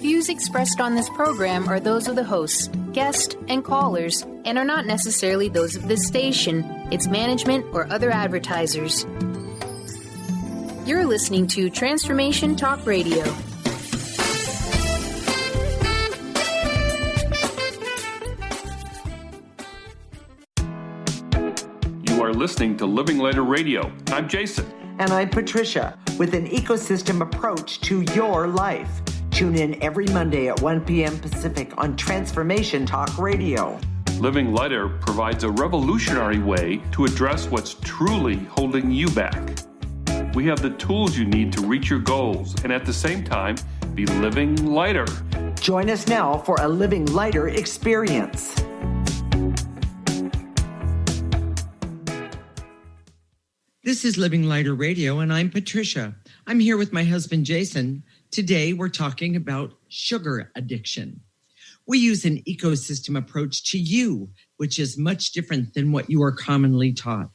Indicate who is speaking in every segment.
Speaker 1: views expressed on this program are those of the hosts, guests, and callers, and are not necessarily those of this station, its management, or other advertisers. You're listening to Transformation Talk Radio.
Speaker 2: You are listening to Living Lighter Radio. I'm Jason.
Speaker 3: And I'm Patricia, with an ecosystem approach to your life. Tune in every Monday at 1 p.m. Pacific on Transformation Talk Radio.
Speaker 2: Living Lighter provides a revolutionary way to address what's truly holding you back. We have the tools you need to reach your goals and at the same time be living lighter.
Speaker 3: Join us now for a Living Lighter experience. This is Living Lighter Radio, and I'm Patricia. I'm here with my husband, Jason. Today, we're talking about sugar addiction. We use an ecosystem approach to you, which is much different than what you are commonly taught.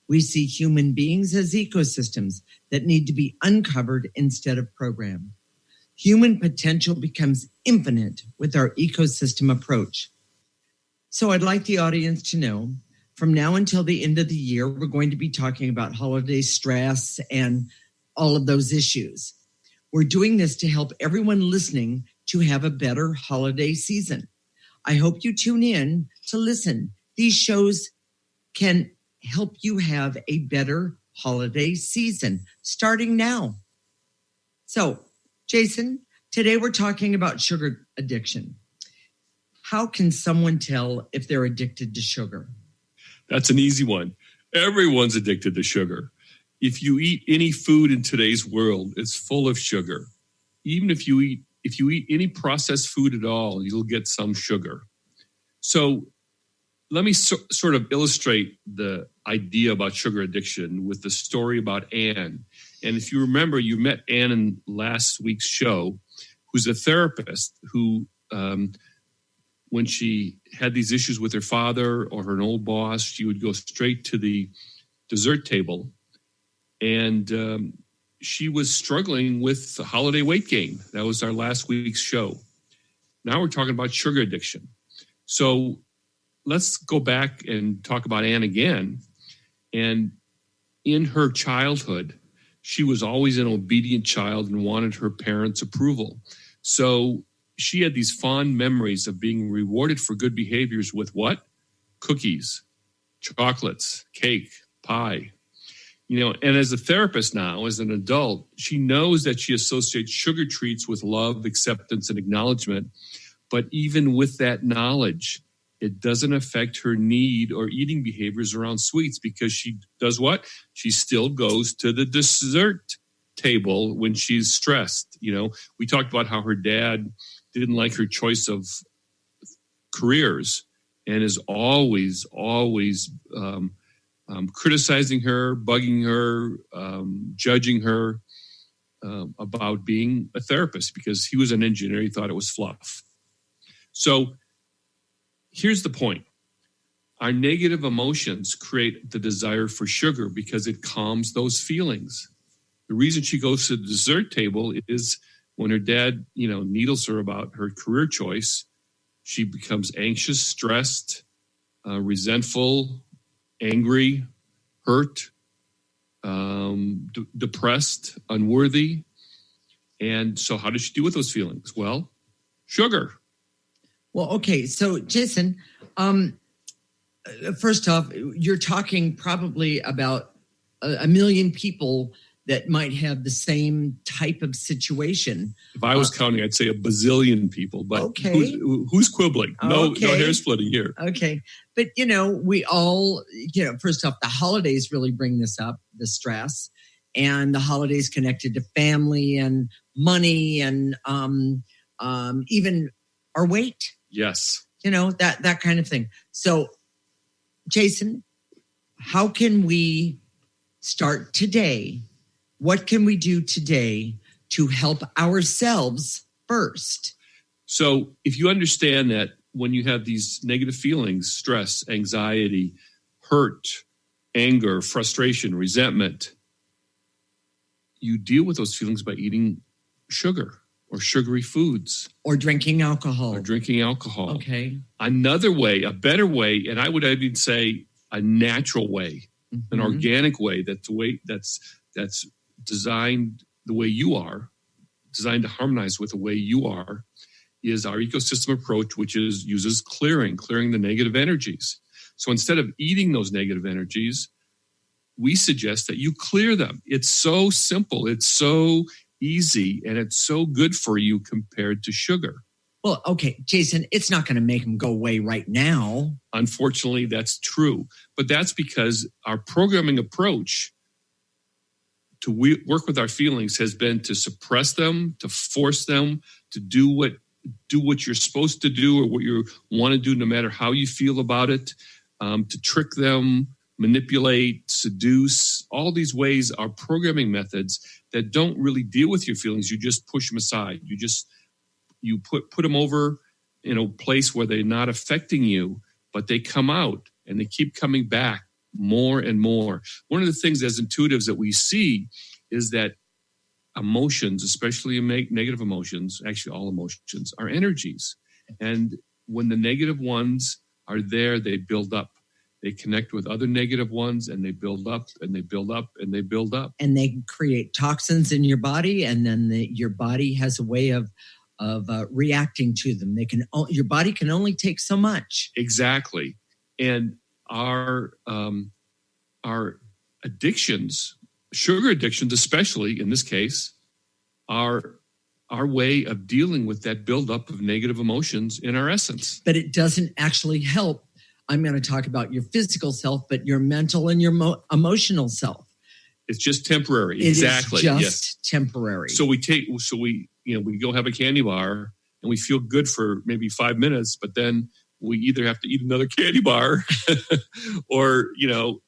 Speaker 3: We see human beings as ecosystems that need to be uncovered instead of programmed. Human potential becomes infinite with our ecosystem approach. So I'd like the audience to know, from now until the end of the year, we're going to be talking about holiday stress and all of those issues. We're doing this to help everyone listening to have a better holiday season. I hope you tune in to listen. These shows can help you have a better holiday season starting now. So, Jason, today we're talking about sugar addiction. How can someone tell if they're addicted to sugar?
Speaker 4: That's an easy one. Everyone's addicted to sugar. If you eat any food in today's world, it's full of sugar. Even if you eat any processed food at all, you'll get some sugar. So let me sort of illustrate the idea about sugar addiction with the story about Anne. And if you remember, you met Anne in last week's show, who's a therapist who, when she had these issues with her father or her old boss, she would go straight to the dessert table. And she was struggling with the holiday weight gain. That was our last week's show. Now we're talking about sugar addiction. So let's go back and talk about Anne again. And in her childhood, she was always an obedient child and wanted her parents' approval. So she had these fond memories of being rewarded for good behaviors with what? Cookies, chocolates, cake, pie. And as a therapist now, as an adult, she knows that she associates sugar treats with love, acceptance, and acknowledgement. But even with that knowledge, it doesn't affect her need or eating behaviors around sweets because she does what? She still goes to the dessert table when she's stressed. We talked about how her dad didn't like her choice of careers and is always criticizing her, bugging her, judging her about being a therapist because he was an engineer. He thought it was fluff. So here's the point. Our negative emotions create the desire for sugar because it calms those feelings. The reason she goes to the dessert table is when her dad, needles her about her career choice, she becomes anxious, stressed, resentful, angry, hurt, depressed, unworthy. And so how does she deal with those feelings? Well, sugar.
Speaker 3: Well, okay. So, Jason, first off, you're talking probably about a million people that might have the same type of situation.
Speaker 4: If I was counting, I'd say a bazillion people, but
Speaker 3: okay.
Speaker 4: Who's quibbling? No hair splitting here.
Speaker 3: Okay. But, we all, first off, the holidays really bring this up, the stress, and the holidays connected to family and money and even our weight.
Speaker 4: Yes.
Speaker 3: That kind of thing. So, Jason, how can we start today? What can we do today to help ourselves first?
Speaker 4: So if you understand that when you have these negative feelings, stress, anxiety, hurt, anger, frustration, resentment, you deal with those feelings by eating sugar. or sugary foods.
Speaker 3: Or drinking alcohol. Okay.
Speaker 4: Another way, a better way, and I would even say a natural way, an organic way, that's designed the way you are, designed to harmonize with the way you are, is our ecosystem approach, which uses clearing the negative energies. So instead of eating those negative energies, we suggest that you clear them. It's so simple. It's so easy, and it's so good for you compared to sugar.
Speaker 3: Well, okay, Jason, it's not going to make them go away right now.
Speaker 4: Unfortunately, that's true. But that's because our programming approach to work with our feelings has been to suppress them, to force them to do what you're supposed to do or what you want to do, no matter how you feel about it, to trick them, manipulate, seduce. All these ways are programming methods that don't really deal with your feelings. You just push them aside. You put them over in a place where they're not affecting you, but they come out and they keep coming back more and more. One of the things as intuitives that we see is that emotions, especially negative emotions, actually all emotions, are energies. And when the negative ones are there, they build up. They connect with other negative ones, and they build up, and they build up, and they build up.
Speaker 3: And they create toxins in your body, and then your body has a way of reacting to them. Your body can only take so much.
Speaker 4: Exactly. And our addictions, sugar addictions especially in this case, are our way of dealing with that buildup of negative emotions in our essence.
Speaker 3: But it doesn't actually help. I'm going to talk about your physical self, but your mental and your emotional self.
Speaker 4: It's just temporary.
Speaker 3: It
Speaker 4: exactly.
Speaker 3: Is just temporary.
Speaker 4: So we go have a candy bar and we feel good for maybe 5 minutes, but then we either have to eat another candy bar or, do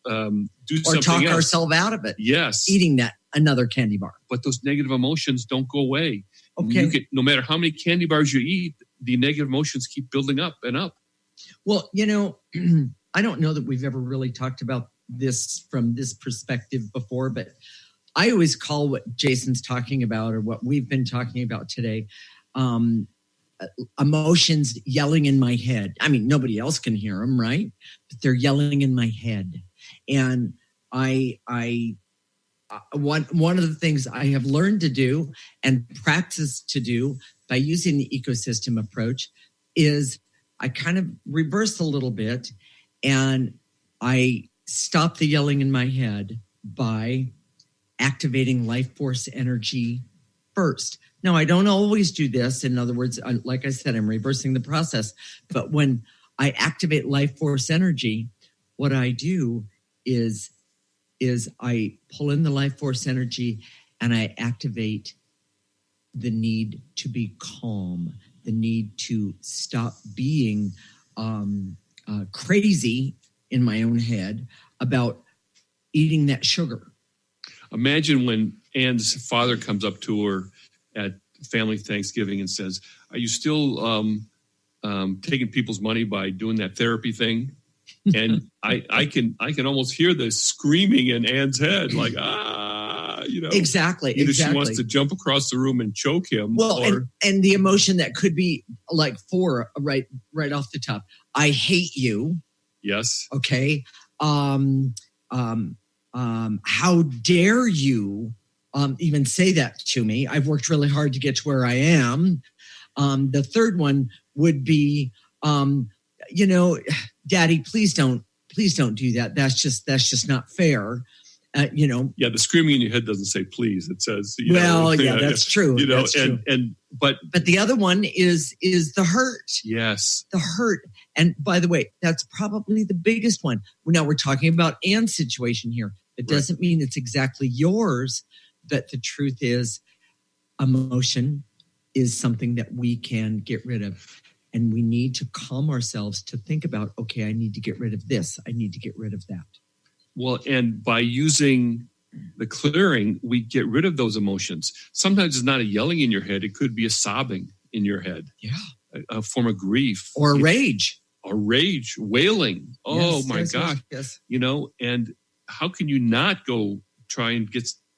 Speaker 4: something else. Or
Speaker 3: talk ourselves out of it.
Speaker 4: Yes.
Speaker 3: Eating another candy bar.
Speaker 4: But those negative emotions don't go away.
Speaker 3: Okay.
Speaker 4: No matter how many candy bars you eat, the negative emotions keep building up and up.
Speaker 3: Well, I don't know that we've ever really talked about this from this perspective before, but I always call what Jason's talking about or what we've been talking about today, emotions yelling in my head. I mean, nobody else can hear them, right? But they're yelling in my head. And one of the things I have learned to do and practice to do by using the ecosystem approach is I kind of reverse a little bit and I stop the yelling in my head by activating life force energy first. Now, I don't always do this. In other words, like I said, I'm reversing the process. But when I activate life force energy, what I do is I pull in the life force energy and I activate the need to be calm, the need to stop being crazy in my own head about eating that sugar.
Speaker 4: Imagine when Ann's father comes up to her at family Thanksgiving and says, "Are you still taking people's money by doing that therapy thing?" And I can almost hear the screaming in Ann's head, like,
Speaker 3: Exactly.
Speaker 4: Either she wants to jump across the room and choke him.
Speaker 3: Well, and the emotion that could be like right off the top. I hate you.
Speaker 4: Yes.
Speaker 3: Okay. How dare you even say that to me? I've worked really hard to get to where I am. The third one would be, Daddy, please don't do that. That's just not fair.
Speaker 4: Yeah, the screaming in your head doesn't say please. It says,
Speaker 3: that's true. That's true.
Speaker 4: But
Speaker 3: the other one is the hurt.
Speaker 4: Yes.
Speaker 3: The hurt. And by the way, that's probably the biggest one. Now we're talking about Ann's situation here. It doesn't mean it's exactly yours, but the truth is emotion is something that we can get rid of. And we need to calm ourselves to think about, okay, I need to get rid of this. I need to get rid of that.
Speaker 4: Well, and by using the clearing, we get rid of those emotions. Sometimes it's not a yelling in your head. It could be a sobbing in your head.
Speaker 3: Yeah.
Speaker 4: A form of grief.
Speaker 3: Or rage.
Speaker 4: Or rage, wailing. Oh, my gosh.
Speaker 3: Yes.
Speaker 4: And how can you not go try and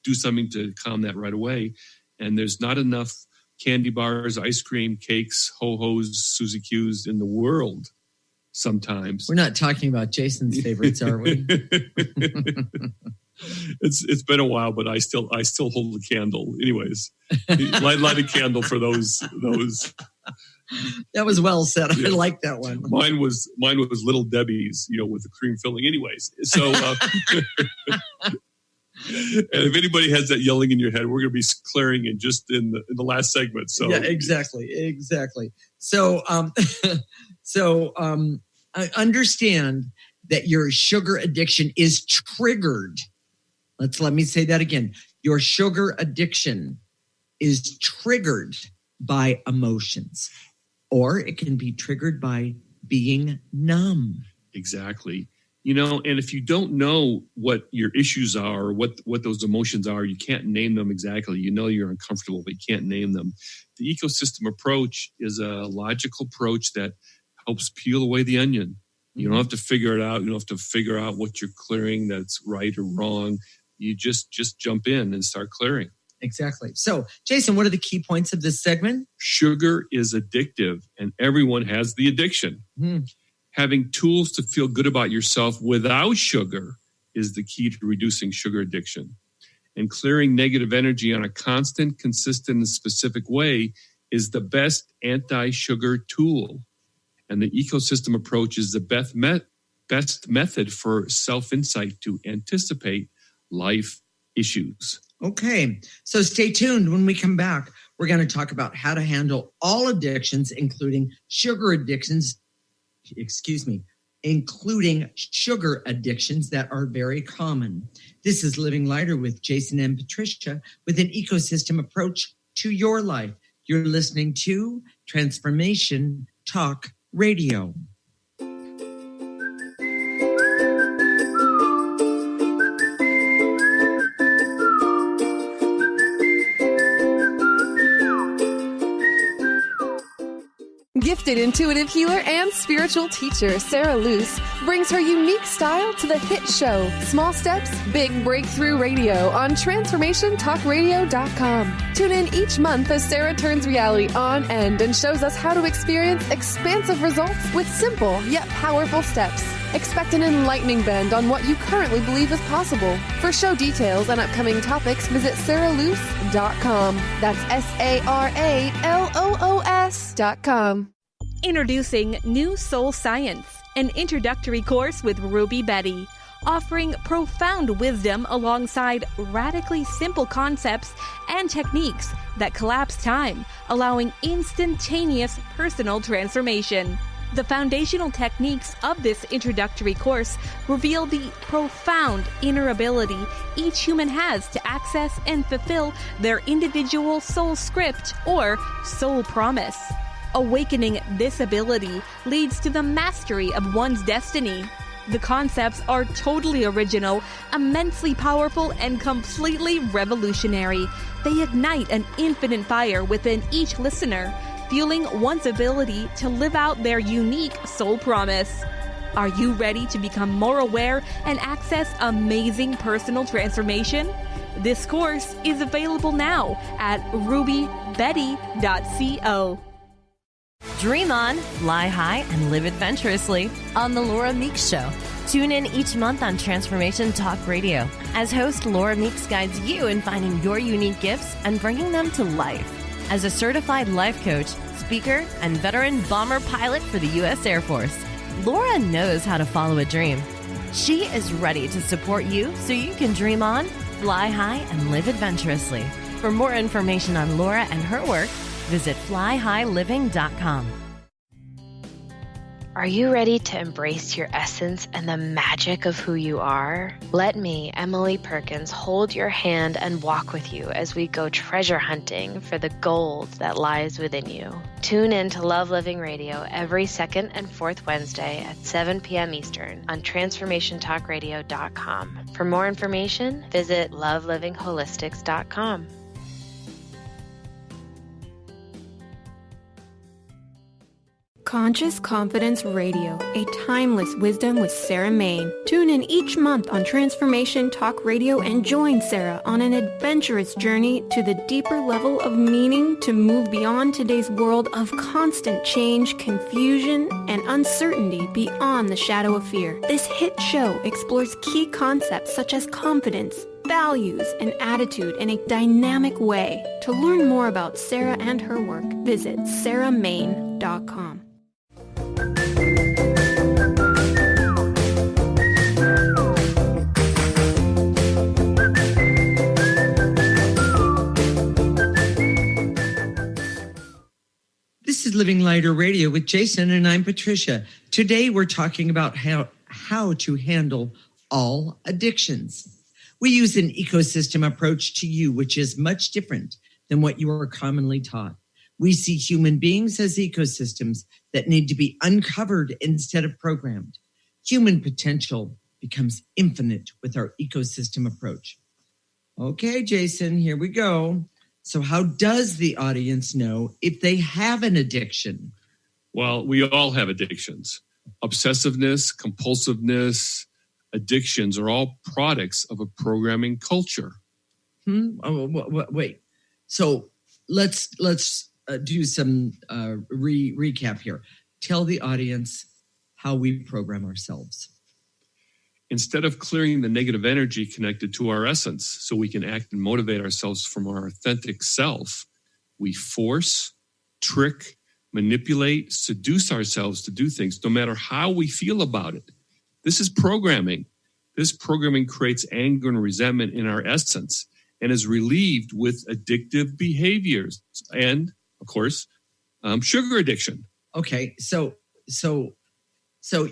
Speaker 4: do something to calm that right away? And there's not enough candy bars, ice cream, cakes, ho-hos, Suzy Q's in the world sometimes.
Speaker 3: We're not talking about Jason's favorites, are we?
Speaker 4: It's been a while, but I still hold a candle. Anyways, light a candle for those.
Speaker 3: That was well said.
Speaker 4: Yeah.
Speaker 3: I like that one.
Speaker 4: Mine was Little Debbie's, with the cream filling. Anyways, so and if anybody has that yelling in your head, we're going to be clearing in just in the last segment. So
Speaker 3: yeah, exactly. So I understand that your sugar addiction is triggered. Let me say that again. Your sugar addiction is triggered by emotions, or it can be triggered by being numb.
Speaker 4: Exactly. And if you don't know what your issues are, or what those emotions are, you can't name them exactly. You're uncomfortable, but you can't name them. The ecosystem approach is a logical approach that helps peel away the onion. You don't have to figure it out. You don't have to figure out what you're clearing that's right or wrong. You just jump in and start clearing.
Speaker 3: Exactly. So, Jason, what are the key points of this segment?
Speaker 4: Sugar is addictive, and everyone has the addiction. Having tools to feel good about yourself without sugar is the key to reducing sugar addiction. And clearing negative energy on a constant, consistent, and specific way is the best anti-sugar tool. And the ecosystem approach is the best method for self-insight to anticipate life issues.
Speaker 3: Okay, so stay tuned. When we come back, we're going to talk about how to handle all addictions, including sugar addictions that are very common. This is Living Lighter with Jason and Patricia with an ecosystem approach to your life. You're listening to Transformation Talk Radio.
Speaker 5: Gifted intuitive healer and spiritual teacher Sarah Luce brings her unique style to the hit show Small Steps, Big Breakthrough Radio on TransformationTalkRadio.com. Tune in each month as Sarah turns reality on end and shows us how to experience expansive results with simple yet powerful steps. Expect an enlightening bend on what you currently believe is possible. For show details and upcoming topics, visit sarahluce.com. That's SARALOOS.com.
Speaker 6: Introducing New Soul Science, an introductory course with Ruby Betty, offering profound wisdom alongside radically simple concepts and techniques that collapse time, allowing instantaneous personal transformation. The foundational techniques of this introductory course reveal the profound inner ability each human has to access and fulfill their individual soul script or soul promise. Awakening this ability leads to the mastery of one's destiny. The concepts are totally original, immensely powerful, and completely revolutionary. They ignite an infinite fire within each listener, fueling one's ability to live out their unique soul promise. Are you ready to become more aware and access amazing personal transformation? This course is available now at rubybetty.co.
Speaker 7: Dream on, fly high, and live adventurously on The Laura Meeks Show. Tune in each month on Transformation Talk Radio as host Laura Meeks guides you in finding your unique gifts and bringing them to life. As a certified life coach, speaker, and veteran bomber pilot for the U.S. Air Force, Laura knows how to follow a dream. She is ready to support you so you can dream on, fly high, and live adventurously. For more information on Laura and her work, visit flyhighliving.com.
Speaker 8: Are you ready to embrace your essence and the magic of who you are? Let me, Emily Perkins, hold your hand and walk with you as we go treasure hunting for the gold that lies within you. Tune in to Love Living Radio every second and fourth Wednesday at 7 p.m. Eastern on TransformationTalkRadio.com. For more information, visit LoveLivingHolistics.com.
Speaker 9: Conscious Confidence Radio, a timeless wisdom with Sarah Main. Tune in each month on Transformation Talk Radio and join Sarah on an adventurous journey to the deeper level of meaning to move beyond today's world of constant change, confusion, and uncertainty beyond the shadow of fear. This hit show explores key concepts such as confidence, values, and attitude in a dynamic way. To learn more about Sarah and her work, visit sarahmain.com.
Speaker 3: This is Living Lighter Radio with Jason, and I'm Patricia. Today we're talking about how to handle all addictions. We use an ecosystem approach to you, which is much different than what you are commonly taught. We see human beings as ecosystems that need to be uncovered instead of programmed. Human potential becomes infinite with our ecosystem approach. Okay, Jason, here we go. So how does the audience know if they have an addiction?
Speaker 4: Well, we all have addictions. Obsessiveness, compulsiveness, addictions are all products of a programming culture.
Speaker 3: Wait. So let's do some recap here. Tell the audience how we program ourselves.
Speaker 4: Instead of clearing the negative energy connected to our essence so we can act and motivate ourselves from our authentic self, we force, trick, manipulate, seduce ourselves to do things no matter how we feel about it. This is programming. This programming creates anger and resentment in our essence and is relieved with addictive behaviors and, of course, sugar addiction.
Speaker 3: Okay, so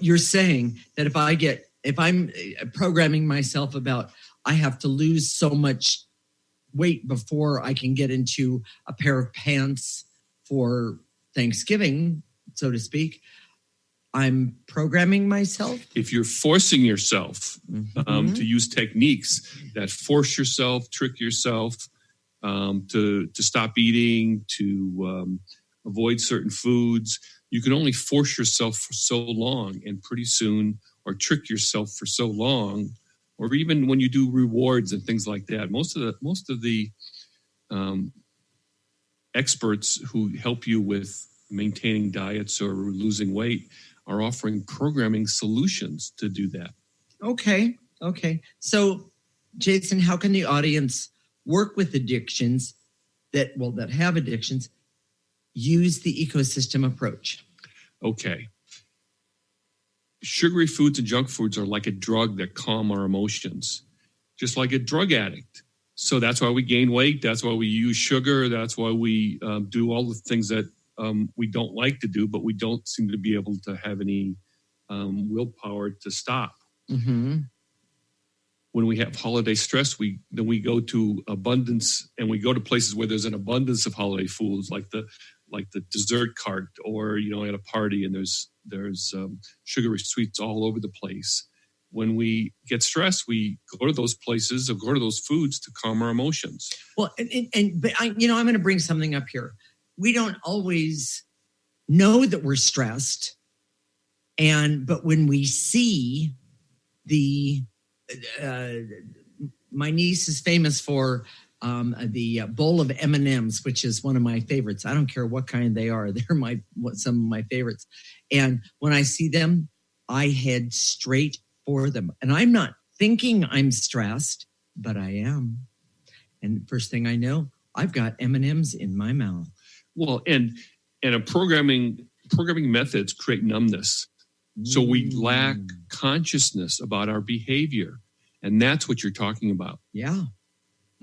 Speaker 3: you're saying that if I'm programming myself about I have to lose so much weight before I can get into a pair of pants for Thanksgiving, so to speak, I'm programming myself?
Speaker 4: If you're forcing yourself to use techniques that force yourself, trick yourself to stop eating, to avoid certain foods, you can only force yourself for so long, and pretty soon, or trick yourself for so long, or even when you do rewards and things like that. Most of the experts who help you with maintaining diets or losing weight are offering programming solutions to do that.
Speaker 3: Okay. So, Jason, how can the audience work with addictions that have addictions, use the ecosystem approach?
Speaker 4: Okay. Sugary foods and junk foods are like a drug that calm our emotions, just like a drug addict. So that's why we gain weight. That's why we use sugar. That's why we do all the things that we don't like to do, but we don't seem to be able to have any willpower to stop.
Speaker 3: Mm-hmm.
Speaker 4: When we have holiday stress, we go to abundance, and we go to places where there's an abundance of holiday foods, like the dessert cart, or at a party, and there's sugary sweets all over the place. When we get stressed, we go to those places or go to those foods to calm our emotions.
Speaker 3: Well, but I'm going to bring something up here. We don't always know that we're stressed, but when we see my niece is famous for the bowl of M&Ms, which is one of my favorites. I don't care what kind they are; they're some of my favorites. And when I see them, I head straight for them, and I'm not thinking I'm stressed, but I am. And first thing I know, I've got M&Ms in my mouth.
Speaker 4: Well, and a programming methods create numbness. So we lack consciousness about our behavior. And that's what you're talking about.
Speaker 3: Yeah.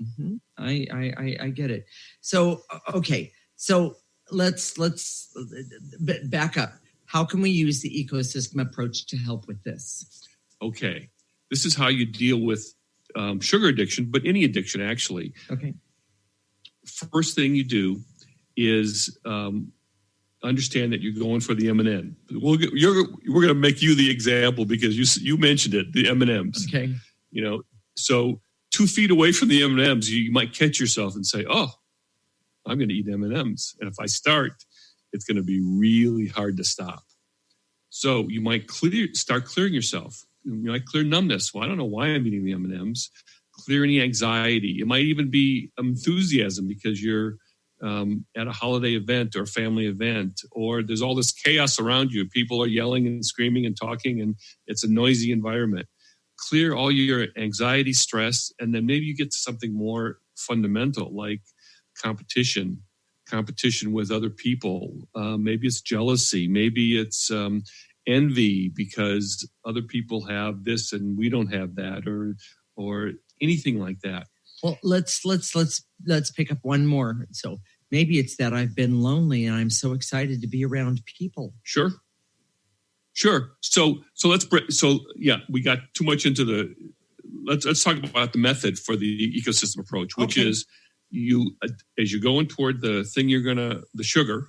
Speaker 3: Mm-hmm. I get it. So, okay. So let's back up. How can we use the ecosystem approach to help with this?
Speaker 4: Okay. This is how you deal with sugar addiction, but any addiction, actually.
Speaker 3: Okay.
Speaker 4: First thing you do is understand that you're going for the M&M. We're going to make you the example because you mentioned it, the M&Ms.
Speaker 3: Okay.
Speaker 4: So 2 feet away from the M&Ms, you might catch yourself and say, "Oh, I'm going to eat M&Ms." And if I start, it's going to be really hard to stop. So you might start clearing yourself. You might clear numbness. Well, I don't know why I'm eating the M&Ms. Clear any anxiety. It might even be enthusiasm because you're at a holiday event or family event, or there's all this chaos around you. People are yelling and screaming and talking, and it's a noisy environment. Clear all your anxiety, stress, and then maybe you get to something more fundamental like competition with other people. Maybe it's jealousy. Maybe it's envy because other people have this and we don't have that, or anything like that.
Speaker 3: Well, let's pick up one more. So maybe it's that I've been lonely and I'm so excited to be around people.
Speaker 4: Sure. So we got too much into the. Let's talk about the method for the ecosystem approach, which is you as you're going toward the thing the sugar,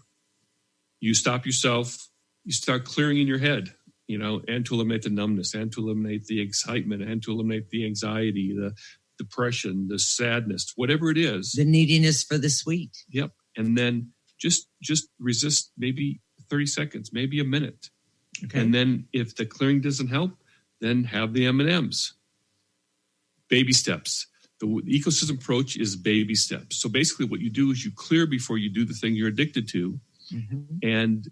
Speaker 4: you stop yourself. You start clearing in your head, and to eliminate the numbness, and to eliminate the excitement, and to eliminate the anxiety, the depression, the sadness, whatever it is.
Speaker 3: The neediness for the sweet.
Speaker 4: Yep. And then just resist maybe 30 seconds, maybe a minute. Okay. And then if the clearing doesn't help, then have the M&Ms. Baby steps. The ecosystem approach is baby steps. So basically what you do is you clear before you do the thing you're addicted to. Mm-hmm. And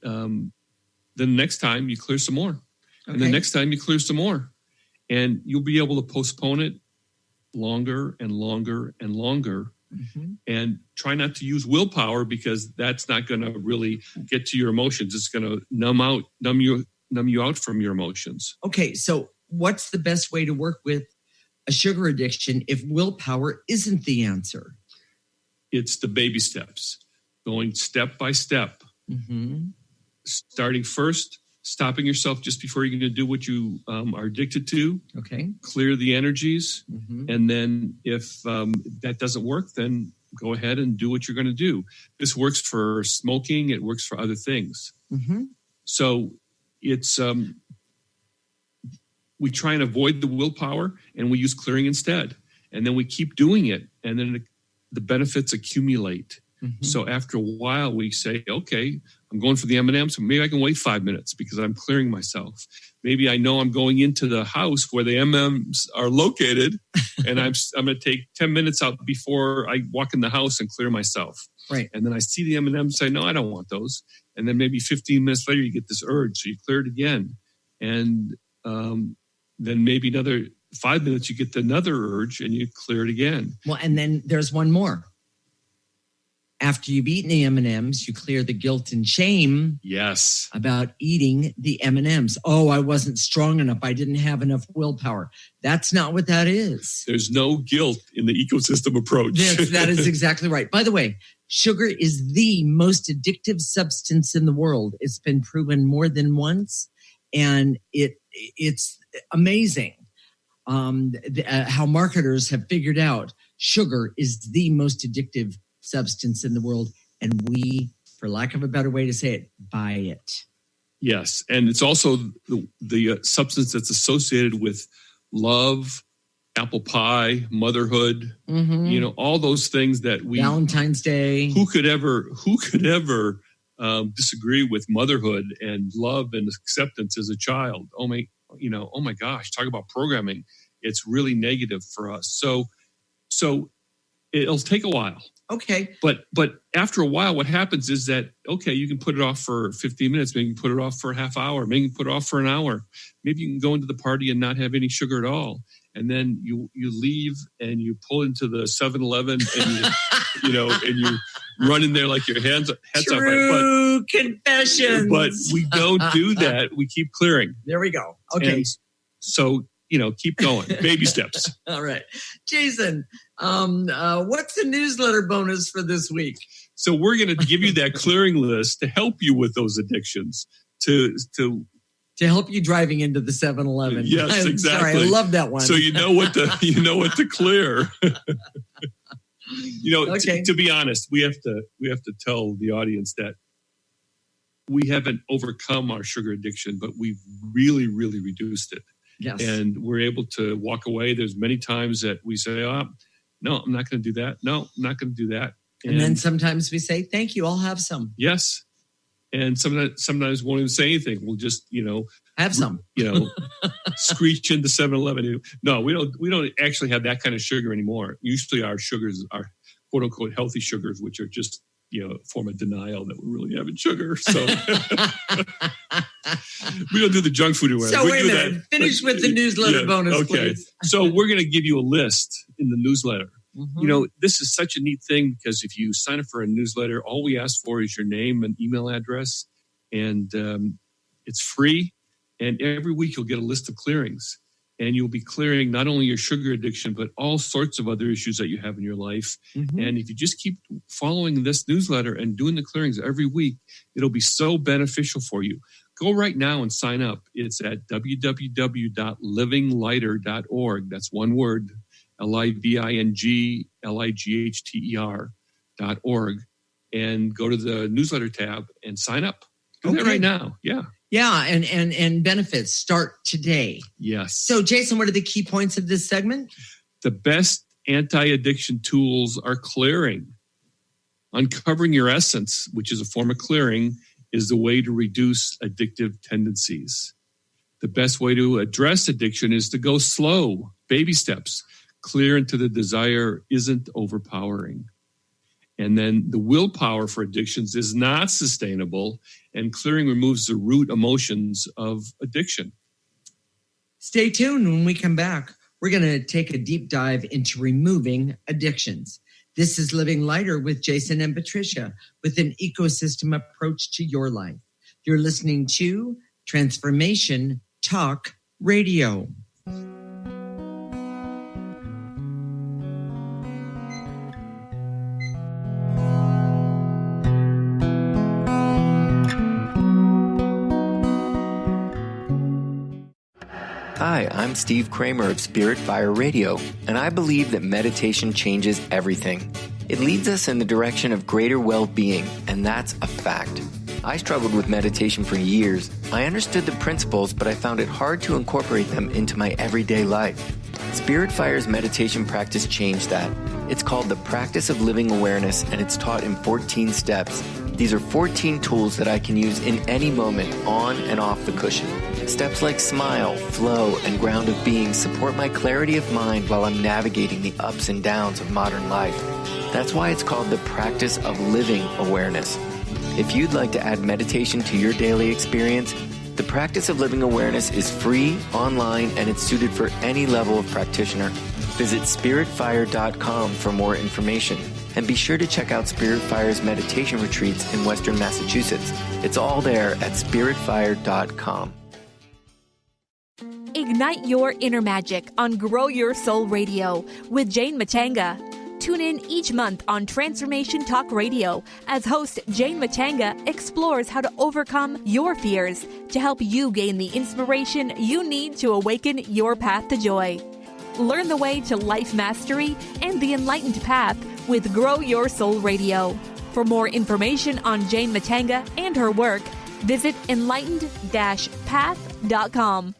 Speaker 4: then the next time you clear some more. Okay. And the next time you clear some more. And you'll be able to postpone it longer and longer and longer. Mm-hmm. And try not to use willpower because that's not going to really get to your emotions. It's going to numb you out from your emotions.
Speaker 3: Okay, so what's the best way to work with a sugar addiction if willpower isn't the answer?
Speaker 4: It's the baby steps, going step by step. Mm-hmm. Starting first, stopping yourself just before you're going to do what you are addicted to. Okay. Clear the energies. Mm-hmm. And then if that doesn't work, then go ahead and do what you're going to do. This works for smoking. It works for other things. Mm-hmm. So it's we try and avoid the willpower and we use clearing instead. And then we keep doing it. And then the benefits accumulate. Mm-hmm. So after a while, we say, okay, I'm going for the M&Ms. So maybe I can wait 5 minutes because I'm clearing myself. Maybe I know I'm going into the house where the M&Ms are located, and I'm going to take 10 minutes out before I walk in the house and clear myself. Right. And then I see the M&Ms and say, no, I don't want those. And then maybe 15 minutes later, you get this urge. So you clear it again. And then maybe another 5 minutes, you get another urge and you clear it again.
Speaker 3: Well, and then there's one more. After you've eaten the M&Ms, you clear the guilt and shame.
Speaker 4: Yes.
Speaker 3: About eating the M&Ms. Oh, I wasn't strong enough. I didn't have enough willpower. That's not what that is.
Speaker 4: There's no guilt in the ecosystem approach.
Speaker 3: Yes, that is exactly right. By the way, sugar is the most addictive substance in the world. It's been proven more than once, and it's amazing how marketers have figured out sugar is the most addictive substance in the world, and we, for lack of a better way to say it, buy it.
Speaker 4: Yes, and it's also the substance that's associated with love, apple pie, motherhood, all those things that we...
Speaker 3: Valentine's Day.
Speaker 4: Who could ever disagree with motherhood and love and acceptance as a child? Oh my gosh, talk about programming. It's really negative for us. So it'll take a while.
Speaker 3: Okay.
Speaker 4: But after a while, what happens is that, okay, you can put it off for 15 minutes. Maybe you can put it off for a half hour. Maybe you can put it off for an hour. Maybe you can go into the party and not have any sugar at all. And then you leave and you pull into the 7-Eleven and you run in there like your head's off.
Speaker 3: True confessions.
Speaker 4: But we don't do that. We keep clearing.
Speaker 3: There we go. Okay.
Speaker 4: And so, keep going. Baby steps.
Speaker 3: All right. Jason, what's the newsletter bonus for this week?
Speaker 4: So we're going to give you that clearing list to help you with those addictions, to
Speaker 3: help you driving into the 7-Eleven.
Speaker 4: Yes, exactly.
Speaker 3: Sorry, I love that one.
Speaker 4: So you know what to clear. Okay. To be honest, we have to tell the audience that we haven't overcome our sugar addiction, but we've really, really reduced it.
Speaker 3: Yes.
Speaker 4: And we're able to walk away. There's many times that we say, no, I'm not going to do that. No, I'm not going to do that.
Speaker 3: And then sometimes we say, thank you, I'll have some.
Speaker 4: Yes. And sometimes won't even say anything. We'll just,
Speaker 3: have some,
Speaker 4: screech into 7-Eleven. No, we don't actually have that kind of sugar anymore. Usually our sugars are quote unquote healthy sugars, which are just, a form of denial that we're really having sugar. So we don't do the junk food anymore.
Speaker 3: So wait a minute, finish with the newsletter bonus, please.
Speaker 4: So we're going to give you a list in the newsletter.
Speaker 3: Mm-hmm.
Speaker 4: This is such a neat thing because if you sign up for a newsletter, all we ask for is your name and email address, and it's free. And every week you'll get a list of clearings, and you'll be clearing not only your sugar addiction, but all sorts of other issues that you have in your life.
Speaker 3: Mm-hmm.
Speaker 4: And if you just keep following this newsletter and doing the clearings every week, it'll be so beneficial for you. Go right now and sign up. It's at www.livinglighter.org. That's one word. LIVINGLIGHTER.org, and go to the newsletter tab and sign up. Do that right now. Yeah.
Speaker 3: Yeah. And benefits start today.
Speaker 4: Yes.
Speaker 3: So Jason, what are the key points of this segment?
Speaker 4: The best anti-addiction tools are clearing. Uncovering your essence, which is a form of clearing, is the way to reduce addictive tendencies. The best way to address addiction is to go slow, baby steps. Clear into the desire isn't overpowering. And then the willpower for addictions is not sustainable, and clearing removes the root emotions of addiction.
Speaker 3: Stay tuned. When we come back, we're going to take a deep dive into removing addictions. This is Living Lighter with Jason and Patricia, with an ecosystem approach to your life. You're listening to Transformation Talk Radio.
Speaker 10: Hi, I'm Steve Kramer of Spirit Fire Radio, and I believe that meditation changes everything. It leads us in the direction of greater well-being, and that's a fact. I struggled with meditation for years. I understood the principles, but I found it hard to incorporate them into my everyday life. Spirit Fire's meditation practice changed that. It's called the Practice of Living Awareness, and it's taught in 14 steps. These are 14 tools that I can use in any moment, on and off the cushion. Steps like smile, flow, and ground of being support my clarity of mind while I'm navigating the ups and downs of modern life. That's why it's called the Practice of Living Awareness. If you'd like to add meditation to your daily experience, the Practice of Living Awareness is free, online, and it's suited for any level of practitioner. Visit spiritfire.com for more information. And be sure to check out Spirit Fire's meditation retreats in Western Massachusetts. It's all there at spiritfire.com.
Speaker 6: Ignite your inner magic on Grow Your Soul Radio with Jane Matanga. Tune in each month on Transformation Talk Radio as host Jane Matanga explores how to overcome your fears to help you gain the inspiration you need to awaken your path to joy. Learn the way to life mastery and the enlightened path with Grow Your Soul Radio. For more information on Jane Matanga and her work, visit enlightened-path.com.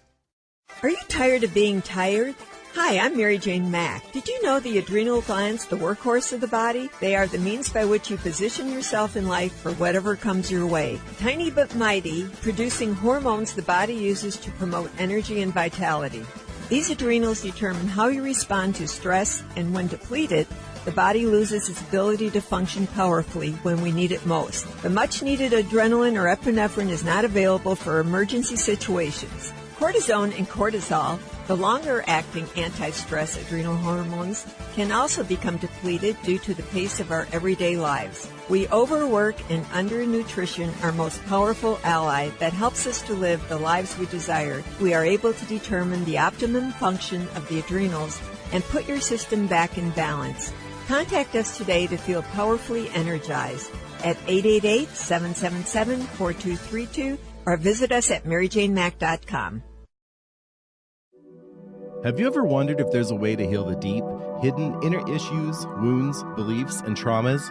Speaker 11: Are you tired of being tired? Hi, I'm Mary Jane Mack. Did you know the adrenal glands, the workhorse of the body? They are the means by which you position yourself in life for whatever comes your way. Tiny but mighty, producing hormones the body uses to promote energy and vitality. These adrenals determine how you respond to stress, and when depleted, the body loses its ability to function powerfully when we need it most. The much-needed adrenaline or epinephrine is not available for emergency situations. Cortisone and cortisol, the longer-acting anti-stress adrenal hormones, can also become depleted due to the pace of our everyday lives. We overwork and undernutrition, our most powerful ally that helps us to live the lives we desire. We are able to determine the optimum function of the adrenals and put your system back in balance. Contact us today to feel powerfully energized at 888-777-4232 or visit us at maryjanemack.com.
Speaker 12: Have you ever wondered if there's a way to heal the deep, hidden inner issues, wounds, beliefs, and traumas?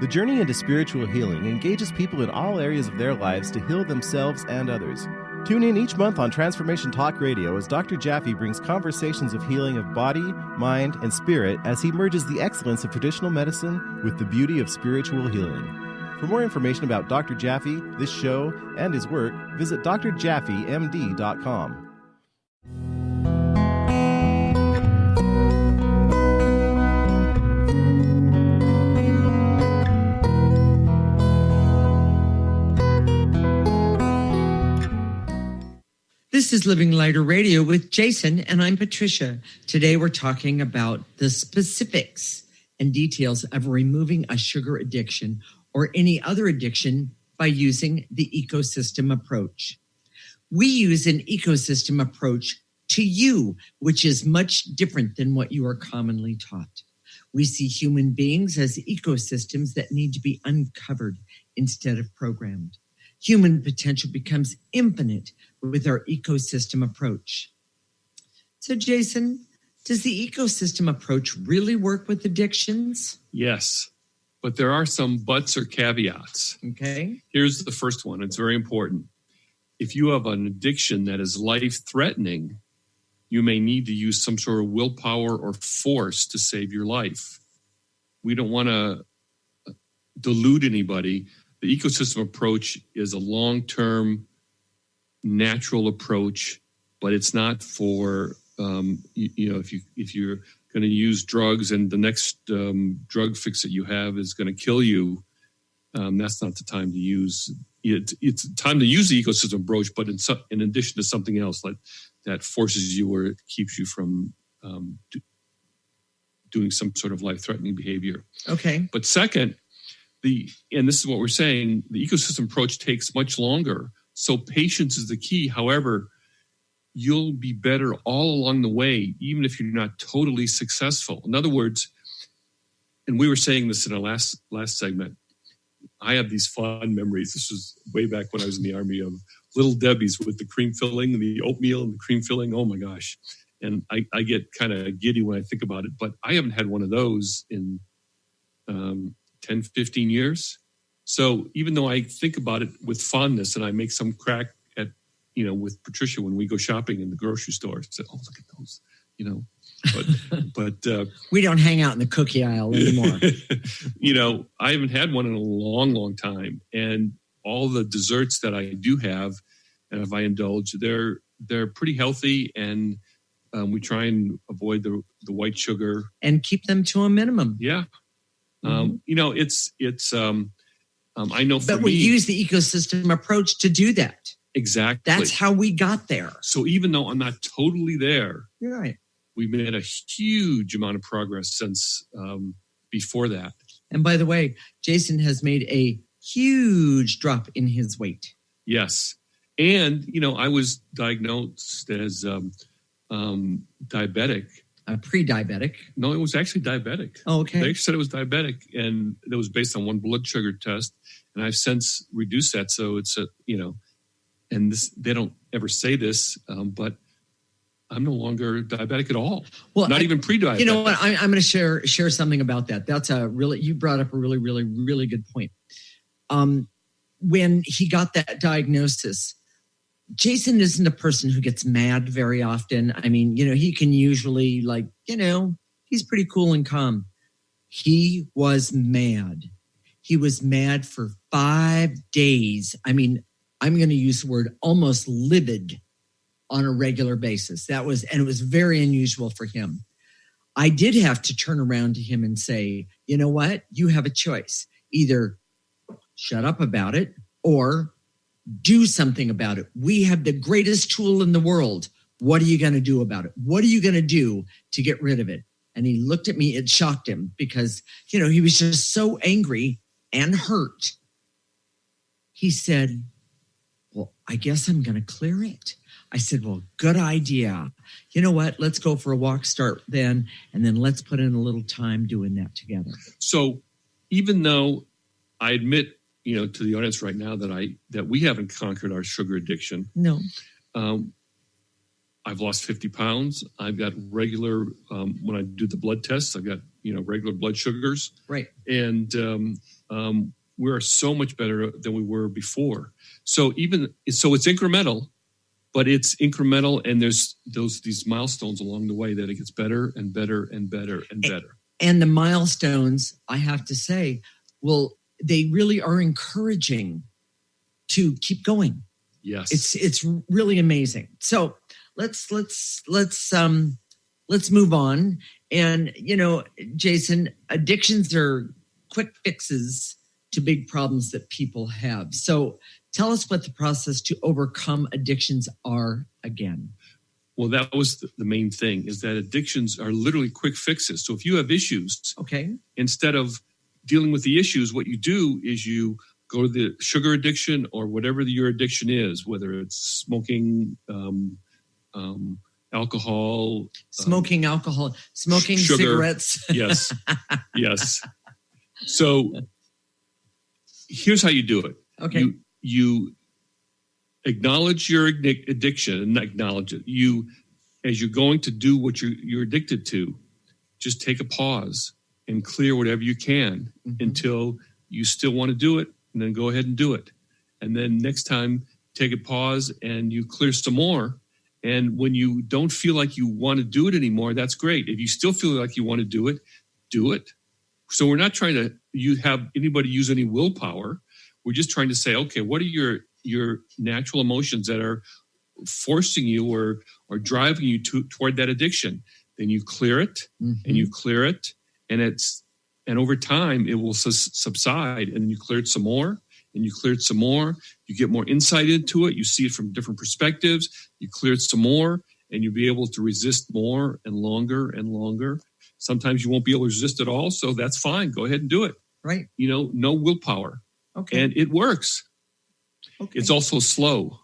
Speaker 12: The journey into spiritual healing engages people in all areas of their lives to heal themselves and others. Tune in each month on Transformation Talk Radio as Dr. Jaffe brings conversations of healing of body, mind, and spirit as he merges the excellence of traditional medicine with the beauty of spiritual healing. For more information about Dr. Jaffe, this show, and his work, visit drjaffemd.com.
Speaker 3: This is Living Lighter Radio with Jason, and I'm Patricia. Today we're talking about the specifics and details of removing a sugar addiction or any other addiction by using the ecosystem approach. We use an ecosystem approach to you, which is much different than what you are commonly taught. We see human beings as ecosystems that need to be uncovered instead of programmed. Human potential becomes infinite with our ecosystem approach. So, Jason, does the ecosystem approach really work with addictions?
Speaker 4: Yes, but there are some buts or caveats.
Speaker 3: Okay.
Speaker 4: Here's the first one. It's very important. If you have an addiction that is life-threatening, you may need to use some sort of willpower or force to save your life. We don't want to delude anybody. The ecosystem approach is a long-term, natural approach, but it's not for if you're going to use drugs and the next drug fix that you have is going to kill you. That's not the time to use it. It's time to use the ecosystem approach, but in addition to something else that forces you or keeps you from doing some sort of life-threatening behavior.
Speaker 3: Okay.
Speaker 4: But second, and this is what we're saying, the ecosystem approach takes much longer. So patience is the key. However, you'll be better all along the way, even if you're not totally successful. In other words, and we were saying this in our last segment, I have these fond memories. This was way back when I was in the Army, of Little Debbie's with the cream filling and the oatmeal and the cream filling. Oh my gosh. And I get kind of giddy when I think about it, but I haven't had one of those in 10, 15 years. So even though I think about it with fondness and I make some crack at, with Patricia when we go shopping in the grocery store, say, oh, look at those, but
Speaker 3: we don't hang out in the cookie aisle anymore.
Speaker 4: I haven't had one in a long, long time. And all the desserts that I do have, and if I indulge, they're pretty healthy, and we try and avoid the white sugar
Speaker 3: and keep them to a minimum.
Speaker 4: Yeah. It's I know for me.
Speaker 3: But we use the ecosystem approach to do that.
Speaker 4: Exactly.
Speaker 3: That's how we got there.
Speaker 4: So even though I'm not totally there,
Speaker 3: you're right.
Speaker 4: We've made a huge amount of progress since before that.
Speaker 3: And by the way, Jason has made a huge drop in his weight.
Speaker 4: Yes. And, I was diagnosed as diabetic.
Speaker 3: Pre-diabetic?
Speaker 4: No, it was actually diabetic.
Speaker 3: Oh, okay.
Speaker 4: They said it was diabetic, and it was based on one blood sugar test. And I've since reduced that. So it's and this, they don't ever say this, but I'm no longer diabetic at all. Well, not even pre-diabetic.
Speaker 3: You know what? I'm going to share something about that. That's you brought up a really, really, really good point. When he got that diagnosis, Jason isn't a person who gets mad very often. I mean, he can usually he's pretty cool and calm. He was mad. He was mad for 5 days. I mean, I'm going to use the word almost livid on a regular basis. And it was very unusual for him. I did have to turn around to him and say, you know what? You have a choice. Either shut up about it or do something about it. We have the greatest tool in the world. What are you going to do about it? What are you going to do to get rid of it? And he looked at me. It shocked him because, he was just so angry and hurt. He said, well, I guess I'm going to clear it. I said, well, good idea. You know what? Let's go for a walk, start then, and then let's put in a little time doing that together.
Speaker 4: So even though I admit, to the audience right now that we haven't conquered our sugar addiction.
Speaker 3: No.
Speaker 4: I've lost 50 pounds. I've got regular, when I do the blood tests, I've got, regular blood sugars.
Speaker 3: Right.
Speaker 4: And we're so much better than we were before. So it's incremental, but it's incremental, and there's these milestones along the way that it gets better and better and better and better.
Speaker 3: And the milestones, I have to say, they really are encouraging to keep going.
Speaker 4: Yes,
Speaker 3: it's really amazing. So let's move on. And Jason, addictions are quick fixes to big problems that people have. So tell us what the process to overcome addictions are again.
Speaker 4: Well, that was the main thing, is that addictions are literally quick fixes. So if you have issues, instead of dealing with the issues, what you do is you go to the sugar addiction or whatever your addiction is, whether it's smoking, alcohol.
Speaker 3: Smoking sugar, cigarettes.
Speaker 4: Yes. Yes. So here's how you do it.
Speaker 3: Okay.
Speaker 4: You acknowledge your addiction and acknowledge it. As you're going to do what you're addicted to, just take a pause and clear whatever you can until you still want to do it, and then go ahead and do it. And then next time, take a pause and you clear some more. And when you don't feel like you want to do it anymore, that's great. If you still feel like you want to do it, do it. So we're not trying to have anybody use any willpower. We're just trying to say, okay, what are your natural emotions that are forcing you or driving you toward that addiction? Then you clear it, and you clear it, and over time it will subside, and you clear it some more, and you clear it some more. You get more insight into it. You see it from different perspectives. You clear it some more, and you'll be able to resist more and longer and longer. Sometimes you won't be able to resist at all, so that's fine. Go ahead and do it.
Speaker 3: Right.
Speaker 4: No willpower.
Speaker 3: Okay.
Speaker 4: And it works.
Speaker 3: Okay.
Speaker 4: It's also slow.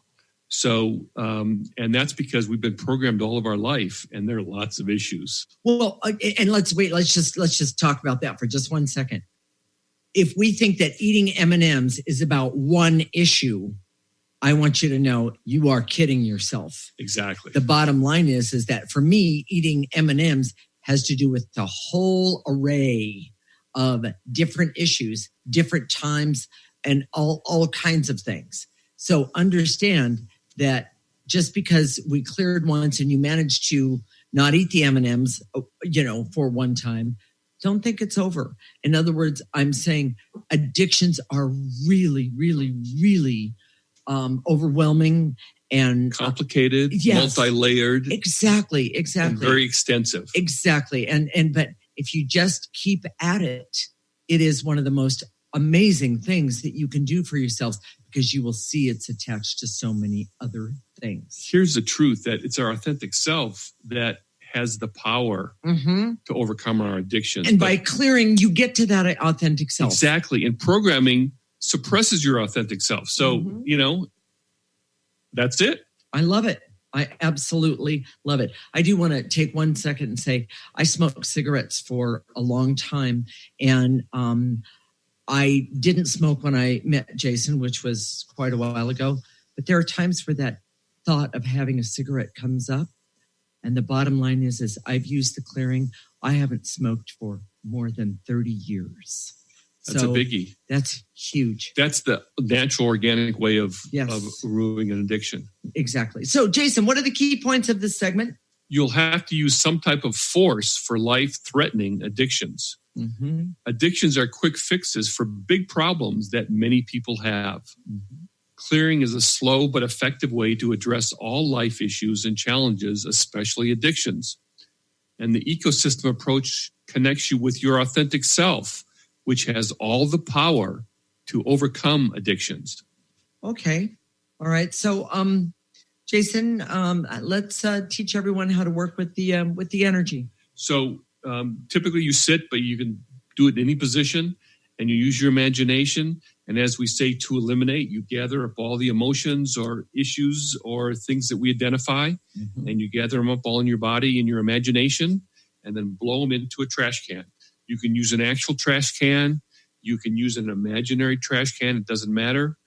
Speaker 4: So, and that's because we've been programmed all of our life, and there are lots of issues.
Speaker 3: Well, and let's just talk about that for just 1 second. If we think that eating M&Ms is about one issue, I want you to know you are kidding yourself.
Speaker 4: Exactly.
Speaker 3: The bottom line is that for me, eating M&Ms has to do with the whole array of different issues, different times, and all kinds of things. So understand that just because we cleared once and you managed to not eat the M&Ms, for one time, don't think it's over. In other words, I'm saying addictions are really, really, really overwhelming and
Speaker 4: complicated,
Speaker 3: yes,
Speaker 4: multi-layered.
Speaker 3: Exactly.
Speaker 4: And very extensive.
Speaker 3: Exactly. But if you just keep at it, it is one of the most amazing things that you can do for yourselves, because you will see it's attached to so many other things.
Speaker 4: Here's the truth, that it's our authentic self that has the power to overcome our addictions.
Speaker 3: And by clearing, you get to that authentic self.
Speaker 4: Exactly. And programming suppresses your authentic self. So, that's it.
Speaker 3: I love it. I absolutely love it. I do want to take 1 second and say I smoked cigarettes for a long time, and I didn't smoke when I met Jason, which was quite a while ago. But there are times where that thought of having a cigarette comes up. And the bottom line is I've used the clearing. I haven't smoked for more than 30 years.
Speaker 4: That's a biggie.
Speaker 3: That's huge.
Speaker 4: That's the natural, organic way of removing an addiction.
Speaker 3: Exactly. So, Jason, what are the key points of this segment?
Speaker 4: You'll have to use some type of force for life-threatening addictions. Addictions are quick fixes for big problems that many people have. Clearing is a slow but effective way to address all life issues and challenges, especially addictions. And the ecosystem approach connects you with your authentic self, which has all the power to overcome addictions.
Speaker 3: Okay. All right. So, Jason, let's teach everyone how to work with the energy.
Speaker 4: So typically you sit, but you can do it in any position, and you use your imagination. And as we say, to eliminate, you gather up all the emotions or issues or things that we identify, and you gather them up all in your body, in your imagination, and then blow them into a trash can. You can use an actual trash can. You can use an imaginary trash can. It doesn't matter.